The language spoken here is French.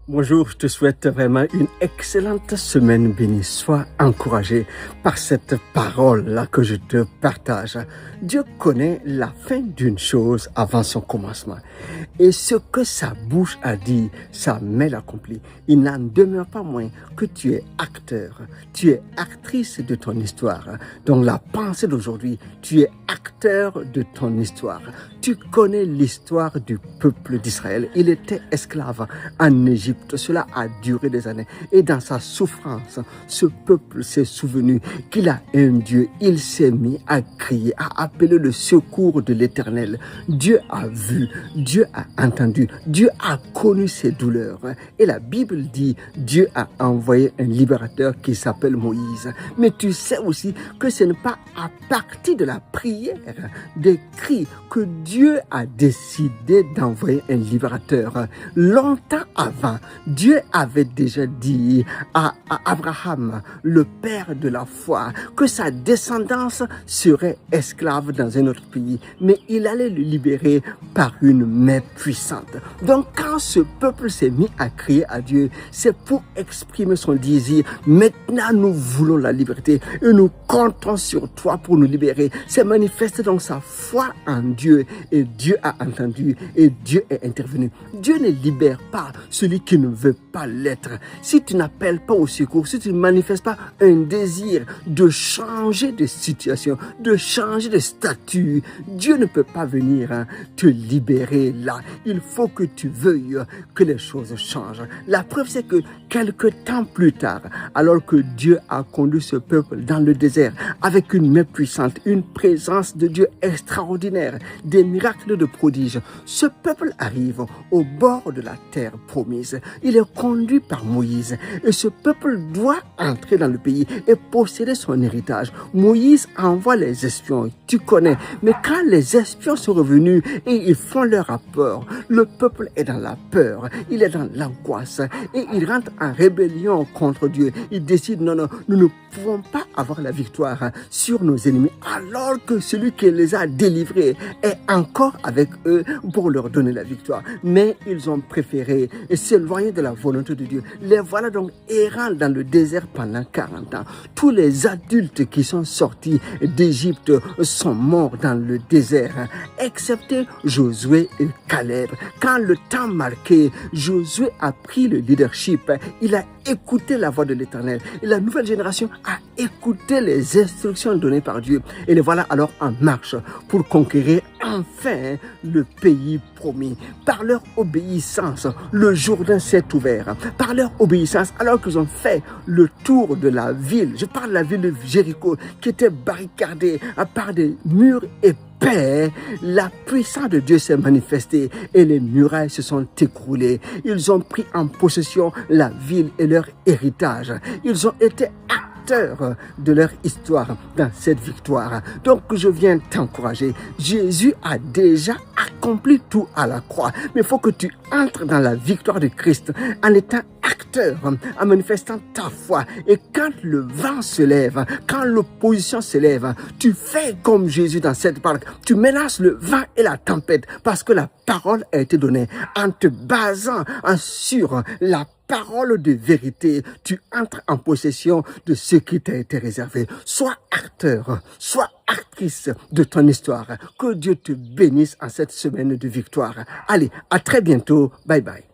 Bonjour, je te souhaite vraiment une excellente semaine bénie. Sois encouragé par cette parole-là que je te partage. Dieu connaît la fin d'une chose avant son commencement. Et ce que sa bouche a dit, sa main l'accomplit. Il n'en demeure pas moins que tu es acteur, tu es actrice de ton histoire. Donc la pensée d'aujourd'hui, tu es acteur de ton histoire. Tu connais l'histoire du peuple d'Israël. Il était esclave en Égypte. Cela a duré des années. Et dans sa souffrance, ce peuple s'est souvenu qu'il a un Dieu. Il s'est mis à crier, à appeler le secours de l'Éternel. Dieu a vu, Dieu a entendu, Dieu a connu ses douleurs. Et la Bible dit, Dieu a envoyé un libérateur qui s'appelle Moïse. Mais tu sais aussi que ce n'est pas à partir de la prière, des cris, que Dieu a décidé d'envoyer un libérateur. Longtemps avant, Dieu avait déjà dit à Abraham, le père de la foi, que sa descendance serait esclave dans un autre pays, mais il allait le libérer par une main puissante. Donc quand ce peuple s'est mis à crier à Dieu, c'est pour exprimer son désir. Maintenant nous voulons la liberté et nous comptons sur toi pour nous libérer. C'est manifester donc sa foi en Dieu, et Dieu a entendu et Dieu est intervenu. Dieu ne libère pas celui qui ne veut pas l'être. Si tu n'appelles pas au secours, si tu ne manifestes pas un désir de changer de situation, de changer de statut, Dieu ne peut pas venir te libérer là. Il faut que tu veuilles que les choses changent. La preuve, c'est que quelque temps plus tard, alors que Dieu a conduit ce peuple dans le désert avec une main puissante, une présence de Dieu extraordinaire, des miracles de prodiges, ce peuple arrive au bord de la terre promise. Il est conduit par Moïse et ce peuple doit entrer dans le pays et posséder son héritage. Moïse envoie les espions, tu connais, mais quand les espions sont revenus et ils font leur rapport, le peuple est dans la peur, il est dans l'angoisse et il rentre en rébellion contre Dieu. Il décide, non, nous ne pouvons pas avoir la victoire sur nos ennemis alors que celui qui les a délivrés est encore avec eux pour leur donner la victoire. Mais ils ont préféré s'éloigner de la volonté de Dieu. Les voilà donc errants dans le désert pendant 40 ans. Tous les adultes qui sont sortis d'Égypte sont morts dans le désert, excepté Josué et Caleb. Quand le temps marqué, Josué a pris le leadership. Il a écouté la voix de l'Éternel. Et la nouvelle génération a écouté les instructions données par Dieu. Et les voilà alors en marche pour conquérir enfin le pays promis. Par leur obéissance, le Jourdain s'est ouvert. Par leur obéissance, alors qu'ils ont fait le tour de la ville, je parle de la ville de Jéricho, qui était barricadée par des murs épais, la puissance de Dieu s'est manifestée et les murailles se sont écroulées. Ils ont pris en possession la ville et leur héritage. Ils ont été de leur histoire dans cette victoire. Donc je viens t'encourager. Jésus a déjà accompli tout à la croix. Mais il faut que tu entres dans la victoire de Christ en étant acteur, en manifestant ta foi. Et quand le vent se lève, quand l'opposition se lève, tu fais comme Jésus dans cette barque. Tu menaces le vent et la tempête parce que la parole a été donnée. En te basant sur la parole de vérité, tu entres en possession de ce qui t'a été réservé. Sois acteur, sois actrice de ton histoire. Que Dieu te bénisse en cette semaine de victoire. Allez, à très bientôt. Bye bye.